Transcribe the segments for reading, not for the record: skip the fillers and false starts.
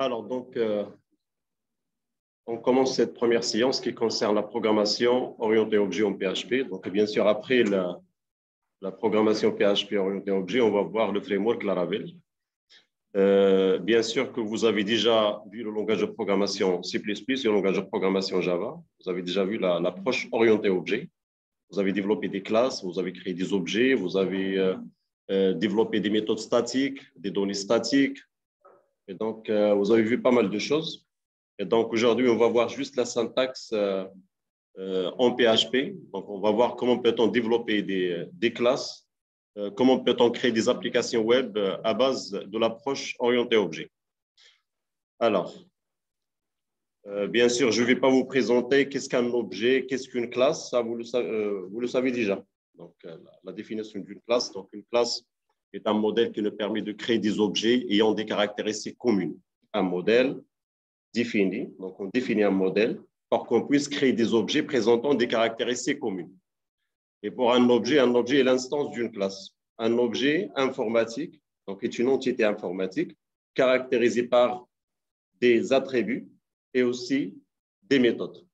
Alors, donc, on commence cette première séance qui concerne la programmation orientée objet en PHP. Donc, bien sûr, après la programmation PHP orientée objet, on va voir le framework Laravel. Bien sûr que vous avez déjà vu le langage de programmation C++ et le langage de programmation Java. Vous avez déjà vu l'approche orientée objet. Vous avez développé des classes, vous avez créé des objets, vous avez développé des méthodes statiques, des données statiques. Et donc, vous avez vu pas mal de choses. Et donc, aujourd'hui, on va voir juste la syntaxe en PHP. Donc, on va voir comment peut-on développer des classes, comment peut-on créer des applications web à base de l'approche orientée objet. Alors, bien sûr, je ne vais pas vous présenter qu'est-ce qu'un objet, qu'est-ce qu'une classe. Ça, vous le savez déjà. Donc, la définition d'une classe. Donc, une classe est un modèle qui nous permet de créer des objets ayant des caractéristiques communes. Un modèle défini, donc on définit un modèle pour qu'on puisse créer des objets présentant des caractéristiques communes. Et pour un objet est l'instance d'une classe. Un objet informatique, donc est une entité informatique caractérisée par des attributs et aussi des méthodes.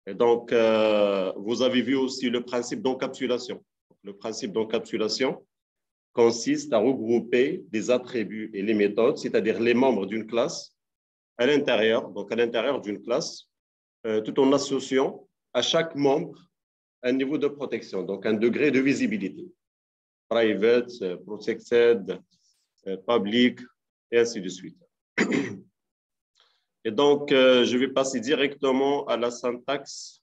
Et donc, vous avez vu aussi le principe d'encapsulation. Le principe d'encapsulation consiste à regrouper des attributs et les méthodes, c'est-à-dire les membres d'une classe, à l'intérieur, donc à l'intérieur d'une classe, tout en associant à chaque membre un niveau de protection, donc un degré de visibilité. Private, protected, public, et ainsi de suite. Et donc, je vais passer directement à la syntaxe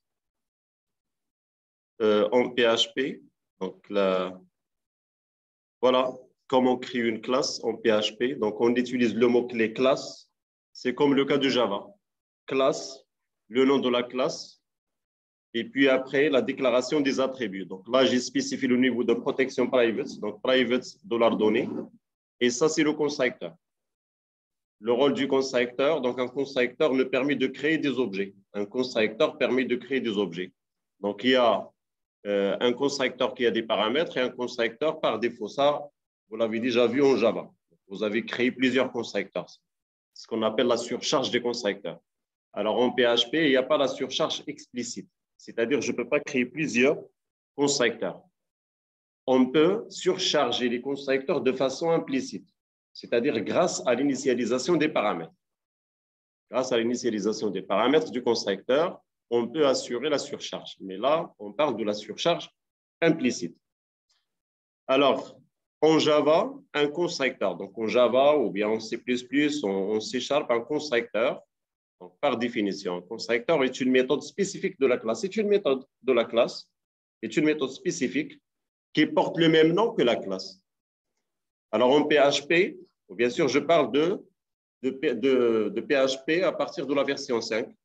en PHP. Donc, voilà comment on crée une classe en PHP. Donc, on utilise le mot-clé classe. C'est comme le cas de Java. Classe, le nom de la classe, et puis après, la déclaration des attributs. Donc là, j'ai spécifié le niveau de protection private, donc private $donné, et ça, c'est le constructeur. Le rôle du constructeur, donc un constructeur me permet de créer des objets. Un constructeur permet de créer des objets. Donc, il y a un constructeur qui a des paramètres et un constructeur par défaut. Ça, vous l'avez déjà vu en Java. Vous avez créé plusieurs constructeurs. Ce qu'on appelle la surcharge des constructeurs. Alors, en PHP, il n'y a pas la surcharge explicite. C'est-à-dire, je ne peux pas créer plusieurs constructeurs. On peut surcharger les constructeurs de façon implicite, c'est-à-dire grâce à l'initialisation des paramètres. Grâce à l'initialisation des paramètres du constructeur, on peut assurer la surcharge. Mais là, on parle de la surcharge implicite. Alors, en Java, un constructeur. Donc, en Java ou bien en C++, en C#, un constructeur. Donc, par définition, un constructeur est une méthode spécifique de la classe. C'est une méthode de la classe, est une méthode spécifique qui porte le même nom que la classe. Alors, en PHP, bien sûr, je parle de PHP à partir de la version 5.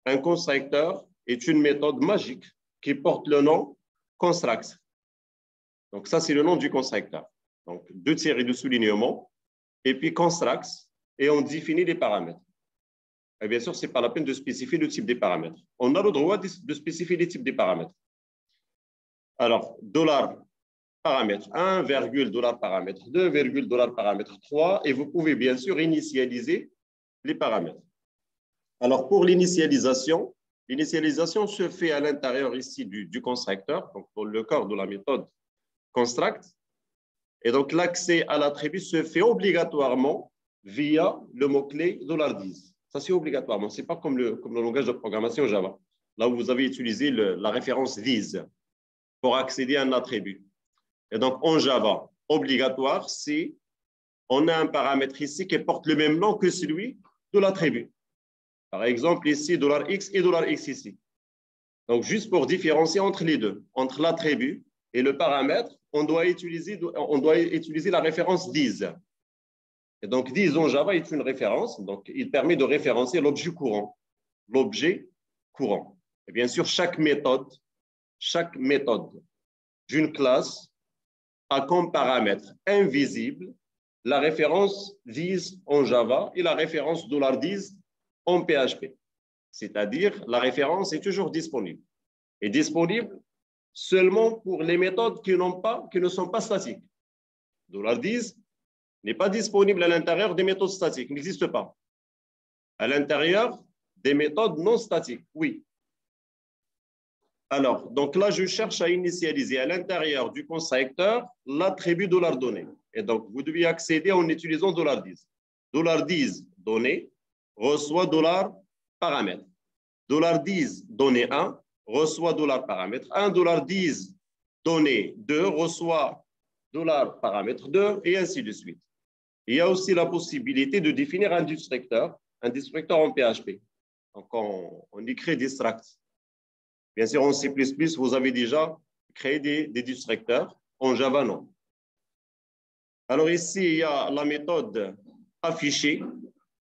Un constructeur est une méthode magique qui porte le nom construct. Donc, ça, c'est le nom du constructeur. Donc, 2 tiret de soulignement, et puis construct, et on définit les paramètres. Et bien sûr, ce n'est pas la peine de spécifier le type des paramètres. On a le droit de spécifier les types des paramètres. Alors, $paramètre 1, $paramètre 2, $paramètre 3, et vous pouvez bien sûr initialiser les paramètres. Alors, pour l'initialisation se fait à l'intérieur ici du constructeur, donc dans le corps de la méthode construct. Et donc, l'accès à l'attribut se fait obligatoirement via le mot-clé $dis. Ça, c'est obligatoirement. Ce n'est pas comme le langage de programmation Java, là où vous avez utilisé la référence this pour accéder à un attribut. Et donc, en Java, obligatoire, c'est on a un paramètre ici qui porte le même nom que celui de l'attribut. Par exemple, ici, $x et $x ici. Donc, juste pour différencier entre les deux, entre l'attribut et le paramètre, on doit utiliser la référence this. Et donc, this en Java est une référence, donc il permet de référencer l'objet courant. L'objet courant. Et bien sûr, chaque méthode d'une classe a comme paramètre invisible la référence this en Java et la référence $dis en PHP. C'est-à-dire, la référence est toujours disponible. Et disponible seulement pour les méthodes qui ne sont pas statiques. $dis n'est pas disponible à l'intérieur des méthodes statiques, n'existe pas. À l'intérieur des méthodes non statiques, oui. Alors, donc là, je cherche à initialiser à l'intérieur du constructeur l'attribut $donné. Et donc, vous devez accéder en utilisant $10. $10 donné reçoit $paramètre. $10 donné 1 reçoit $paramètre 1. $10 donné 2 reçoit $paramètre 2 et ainsi de suite. Il y a aussi la possibilité de définir un destructeur en PHP. Donc, on écrit destruct. Bien sûr, en C++, vous avez déjà créé des destructeurs. En Java, non. Alors ici, il y a la méthode afficher.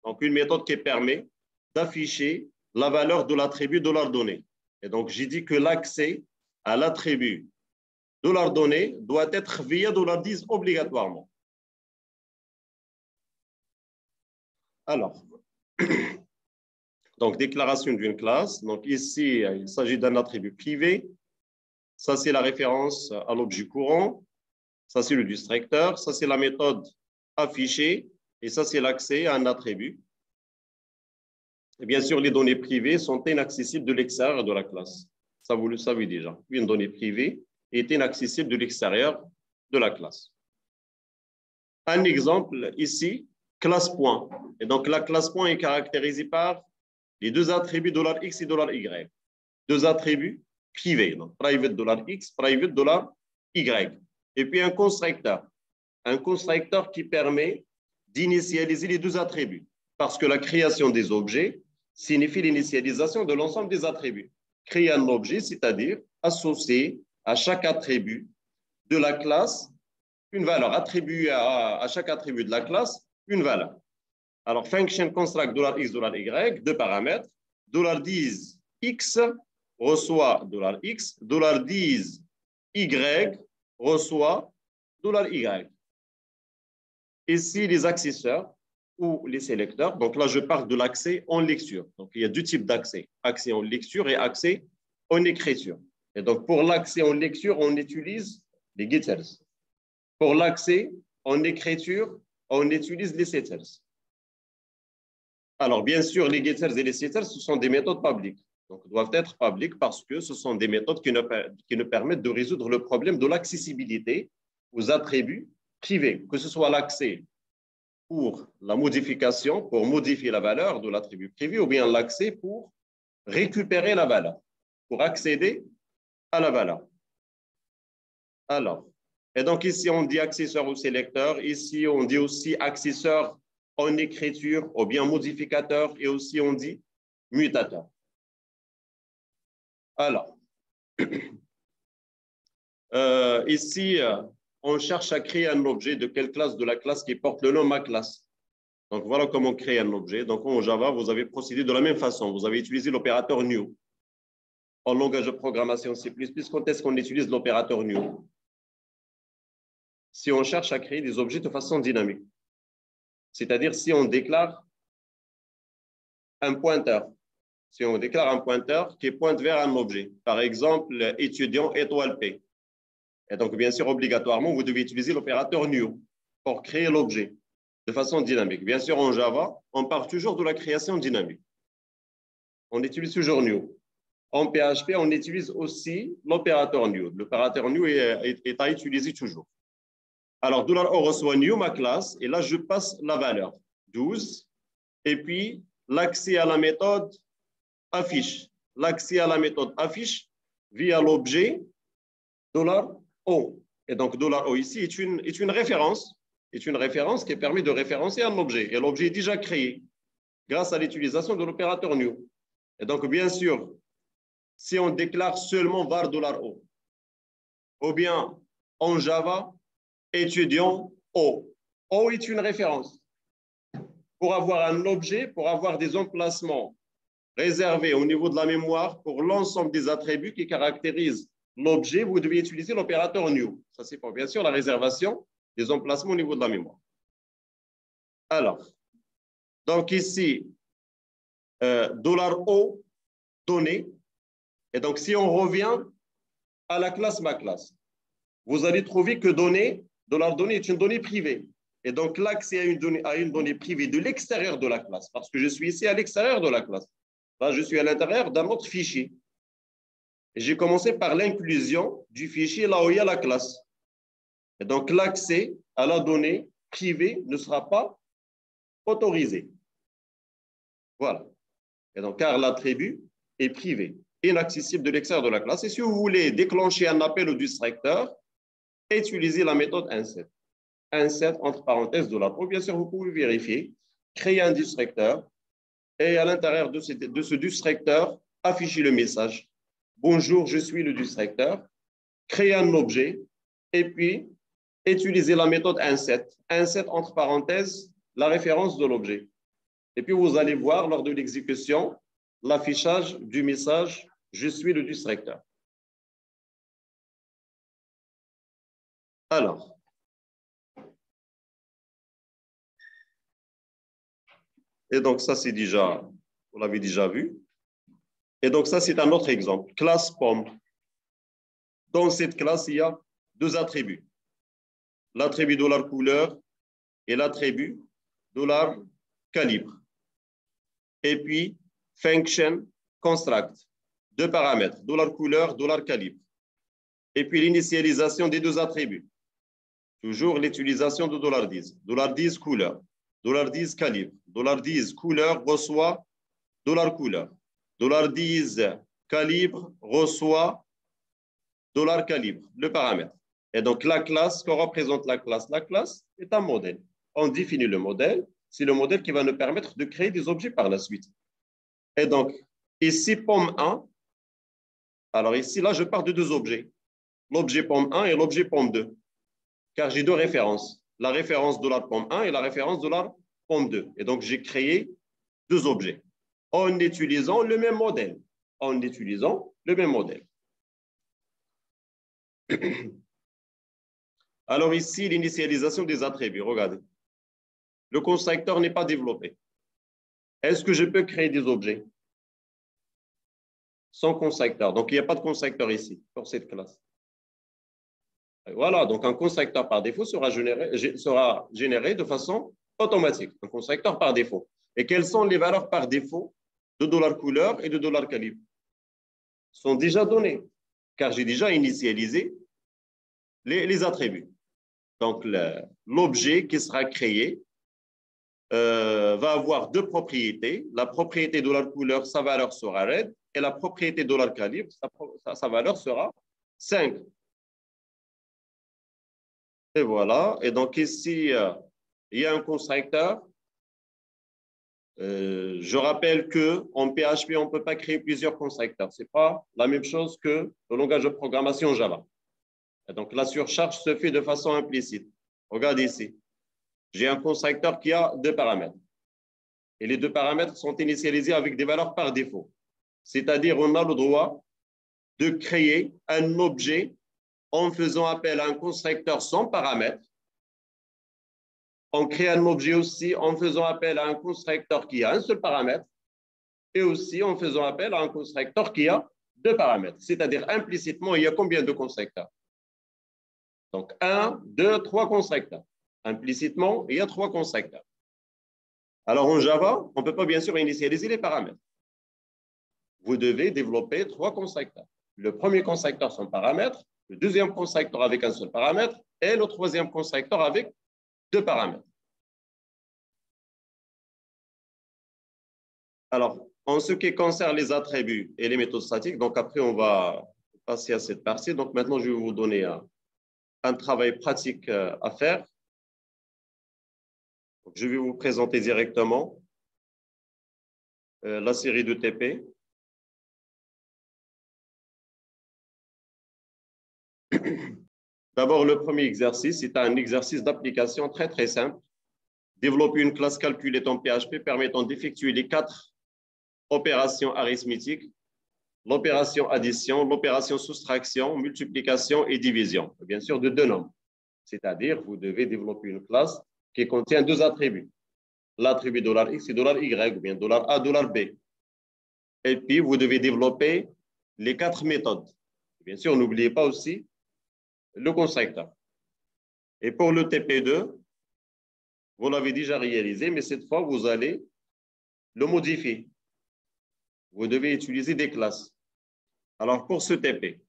Donc, une méthode qui permet d'afficher la valeur de l'attribut $donné. Et donc, j'ai dit que l'accès à l'attribut $donné doit être via $10 obligatoirement. Alors, donc déclaration d'une classe. Donc ici, il s'agit d'un attribut privé. Ça, c'est la référence à l'objet courant. Ça, c'est le destructeur. Ça, c'est la méthode affichée. Et ça, c'est l'accès à un attribut. Et bien sûr, les données privées sont inaccessibles de l'extérieur de la classe. Ça, vous le savez déjà. Une donnée privée est inaccessible de l'extérieur de la classe. Un exemple ici, classe point. Et donc, la classe point est caractérisée par les deux attributs $x et $y. Deux attributs privés, donc private $x, private $y. Et puis un constructeur qui permet d'initialiser les deux attributs, parce que la création des objets signifie l'initialisation de l'ensemble des attributs. Créer un objet, c'est-à-dire associer à chaque attribut de la classe une valeur, attribuer à chaque attribut de la classe une valeur. Alors, function construct $x, $y, deux paramètres. $10 x reçoit $x, $10 y reçoit $y. Ici, les accesseurs ou les sélecteurs. Donc là, je parle de l'accès en lecture. Donc, il y a deux types d'accès. Accès en lecture et accès en écriture. Et donc, pour l'accès en lecture, on utilise les getters. Pour l'accès en écriture, on utilise les setters. Alors, bien sûr, les getters et les setters, ce sont des méthodes publiques. Donc, doivent être publiques parce que ce sont des méthodes qui nous permettent de résoudre le problème de l'accessibilité aux attributs privés, que ce soit l'accès pour la modification, pour modifier la valeur de l'attribut privé, ou bien l'accès pour récupérer la valeur, pour accéder à la valeur. Alors, et donc ici, on dit accesseur ou sélecteur. Ici, on dit aussi accesseur en écriture ou bien modificateur. Et aussi, on dit mutateur. Alors, ici, on cherche à créer un objet de quelle classe? De la classe qui porte le nom ma classe. Donc, voilà comment créer un objet. Donc, en Java, vous avez procédé de la même façon. Vous avez utilisé l'opérateur new. En langage de programmation C++, quand est-ce qu'on utilise l'opérateur new? Si on cherche à créer des objets de façon dynamique. C'est-à-dire si on déclare un pointeur. Si on déclare un pointeur qui pointe vers un objet. Par exemple, étudiant étoile P. Et donc, bien sûr, obligatoirement, vous devez utiliser l'opérateur new pour créer l'objet de façon dynamique. Bien sûr, en Java, on part toujours de la création dynamique. On utilise toujours new. En PHP, on utilise aussi l'opérateur new. L'opérateur new est à utiliser toujours. Alors, $o reçoit new, ma classe, et là, je passe la valeur 12, et puis l'accès à la méthode affiche. L'accès à la méthode affiche via l'objet $o. Et donc, $o ici est une référence. Est une référence qui permet de référencer un objet. Et l'objet est déjà créé grâce à l'utilisation de l'opérateur new. Et donc, bien sûr, si on déclare seulement var $o, ou bien en Java, étudiant O. O est une référence. Pour avoir un objet, pour avoir des emplacements réservés au niveau de la mémoire pour l'ensemble des attributs qui caractérisent l'objet, vous devez utiliser l'opérateur new. Ça, c'est pour, bien sûr, la réservation des emplacements au niveau de la mémoire. Alors, donc ici, $o donné. Et donc, si on revient à la classe ma classe, vous allez trouver que donné est une donnée privée. Et donc, l'accès à une donnée privée de l'extérieur de la classe, parce que je suis ici à l'extérieur de la classe. Là, je suis à l'intérieur d'un autre fichier. Et j'ai commencé par l'inclusion du fichier là où il y a la classe. Et donc, l'accès à la donnée privée ne sera pas autorisé. Voilà. Et donc, car l'attribut est privé, inaccessible de l'extérieur de la classe. Et si vous voulez déclencher un appel au distracteur, utilisez la méthode inset. Inset, entre parenthèses, $. Ou bien sûr, vous pouvez vérifier, créer un distracteur et à l'intérieur de ce distracteur, afficher le message. Bonjour, je suis le distracteur. Créer un objet et puis utiliser la méthode inset. Inset, entre parenthèses, la référence de l'objet. Et puis, vous allez voir lors de l'exécution l'affichage du message « Je suis le distracteur ». Alors, et donc ça, c'est déjà, vous l'avez déjà vu. Et donc ça, c'est un autre exemple. Classe pomme. Dans cette classe, il y a deux attributs. L'attribut $couleur et l'attribut $calibre. Et puis, function construct. Deux paramètres, $couleur, $calibre. Et puis, l'initialisation des deux attributs. Toujours l'utilisation de $10. $10 couleur. $10 calibre. $10 couleur reçoit $couleur. $10 calibre reçoit $calibre, le paramètre. Et donc, la classe, que représente la classe est un modèle. On définit le modèle. C'est le modèle qui va nous permettre de créer des objets par la suite. Et donc, ici, pomme 1. Alors ici, là, je pars de deux objets. L'objet pomme 1 et l'objet pomme 2. Car j'ai deux références. La référence $pomme 1 et la référence $pomme 2. Et donc, j'ai créé deux objets en utilisant le même modèle. En utilisant le même modèle. Alors ici, l'initialisation des attributs. Regardez. Le constructeur n'est pas développé. Est-ce que je peux créer des objets sans constructeur? Donc, il n'y a pas de constructeur ici, pour cette classe. Et voilà, donc un constructeur par défaut sera généré de façon automatique. Un constructeur par défaut. Et quelles sont les valeurs par défaut de $couleur et de $calibre? Sont déjà données, car j'ai déjà initialisé les attributs. Donc, l'objet qui sera créé va avoir deux propriétés. La propriété $couleur, sa valeur sera red, et la propriété $calibre, sa valeur sera 5. Et voilà. Et donc ici, il y a un constructeur. Je rappelle qu'en PHP, on ne peut pas créer plusieurs constructeurs. Ce n'est pas la même chose que le langage de programmation Java. Et donc, la surcharge se fait de façon implicite. Regardez ici. J'ai un constructeur qui a deux paramètres. Et les deux paramètres sont initialisés avec des valeurs par défaut. C'est-à-dire, on a le droit de créer un objet en faisant appel à un constructeur sans paramètres. On crée un objet aussi en faisant appel à un constructeur qui a un seul paramètre et aussi en faisant appel à un constructeur qui a deux paramètres. C'est-à-dire, implicitement, il y a combien de constructeurs? Donc, 1, 2, 3 constructeurs. Implicitement, il y a 3 constructeurs. Alors, en Java, on ne peut pas bien sûr initialiser les paramètres. Vous devez développer 3 constructeurs. Le premier constructeur sans paramètre, le deuxième constructeur avec un seul paramètre et le troisième constructeur avec 2 paramètres. Alors, en ce qui concerne les attributs et les méthodes statiques, donc après, on va passer à cette partie. Donc, maintenant, je vais vous donner un travail pratique à faire. Donc, je vais vous présenter directement la série de TP. D'abord, le premier exercice, c'est un exercice d'application très, très simple. Développer une classe calculée en PHP permettant d'effectuer les 4 opérations arithmétiques, l'opération addition, l'opération soustraction, multiplication et division, bien sûr de 2 nombres. C'est-à-dire, vous devez développer une classe qui contient 2 attributs. L'attribut $X et $Y, ou bien $A, $B. Et puis, vous devez développer les 4 méthodes. Bien sûr, n'oubliez pas aussi le constructeur. Et pour le TP2, Vous l'avez déjà réalisé, mais cette fois, vous allez le modifier. Vous devez utiliser des classes. Alors, pour ce TP,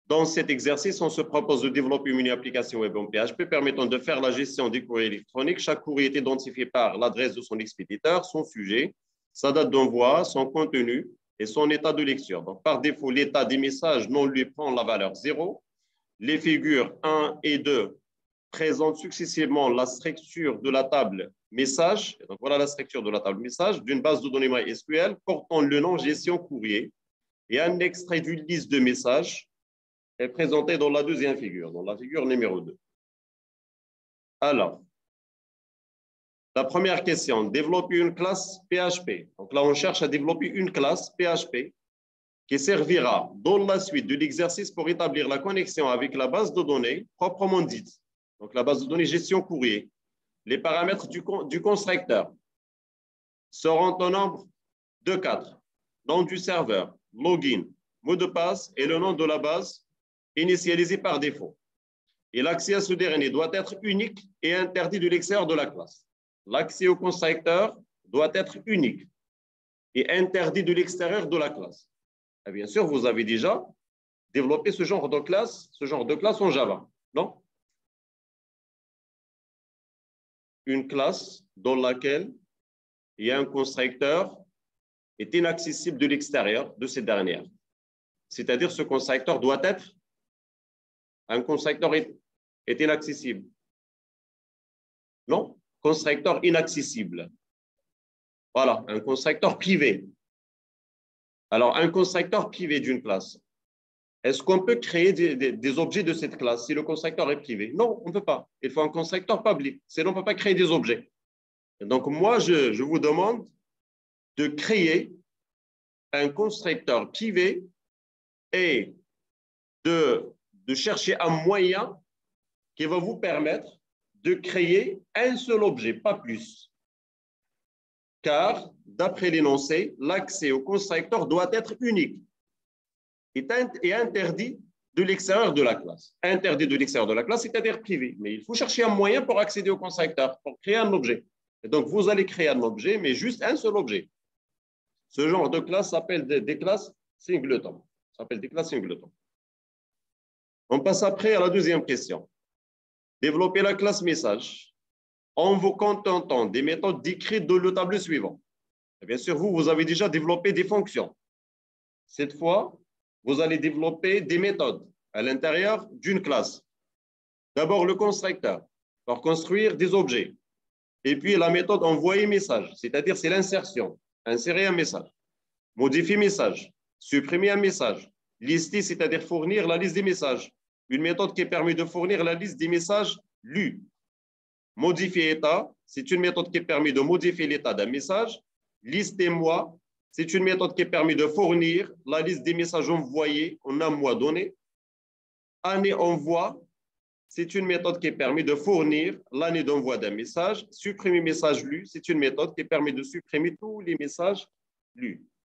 dans cet exercice, on se propose de développer une application web en PHP permettant de faire la gestion des courriers électroniques. Chaque courrier est identifié par l'adresse de son expéditeur, son sujet, sa date d'envoi, son contenu et son état de lecture. Donc, par défaut, l'état des messages non lui prend la valeur 0. Les figures 1 et 2 présentent successivement la structure de la table message. Donc, voilà la structure de la table message d'une base de données MySQL portant le nom gestion courrier et un extrait d'une liste de messages est présenté dans la deuxième figure, dans la figure numéro 2. Alors, la première question, développer une classe PHP. Donc là, on cherche à développer une classe PHP qui servira dans la suite de l'exercice pour établir la connexion avec la base de données proprement dite. Donc la base de données gestion courrier. Les paramètres du constructeur seront au nombre de 4. Nom du serveur, login, mot de passe et le nom de la base initialisé par défaut. Et l'accès à ce dernier doit être unique et interdit de l'extérieur de la classe. L'accès au constructeur doit être unique et interdit de l'extérieur de la classe. Et bien sûr, vous avez déjà développé ce genre de classe en Java, non? Une classe dans laquelle il y a un constructeur est inaccessible de l'extérieur de cette dernière. C'est-à-dire ce constructeur doit être un constructeur est inaccessible. Non, constructeur inaccessible. Voilà, un constructeur privé. Alors, un constructeur privé d'une classe, est-ce qu'on peut créer des objets de cette classe si le constructeur est privé? Non, on ne peut pas. Il faut un constructeur public, sinon on ne peut pas créer des objets. Et donc, moi, je vous demande de créer un constructeur privé et de chercher un moyen qui va vous permettre de créer un seul objet, pas plus. Car, d'après l'énoncé, l'accès au constructeur doit être unique et interdit de l'extérieur de la classe. Interdit de l'extérieur de la classe, c'est-à-dire privé. Mais il faut chercher un moyen pour accéder au constructeur, pour créer un objet. Et donc, vous allez créer un objet, mais juste un seul objet. Ce genre de classe s'appelle des classes singletons. Ça s'appelle des classes singletons. On passe après à la deuxième question. Développer la classe message en vous contentant des méthodes décrites dans le tableau suivant. Et bien sûr, vous avez déjà développé des fonctions. Cette fois, vous allez développer des méthodes à l'intérieur d'une classe. D'abord, le constructeur pour construire des objets. Et puis, la méthode envoyer message, c'est-à-dire c'est l'insertion. Insérer un message. Modifier message. Supprimer un message. Lister, c'est-à-dire fournir la liste des messages. Une méthode qui permet de fournir la liste des messages lus. Modifier état, c'est une méthode qui permet de modifier l'état d'un message. Lister mois, c'est une méthode qui permet de fournir la liste des messages envoyés en un mois donné. Année envoi, c'est une méthode qui permet de fournir l'année d'envoi d'un message. Supprimer message lu, c'est une méthode qui permet de supprimer tous les messages lus.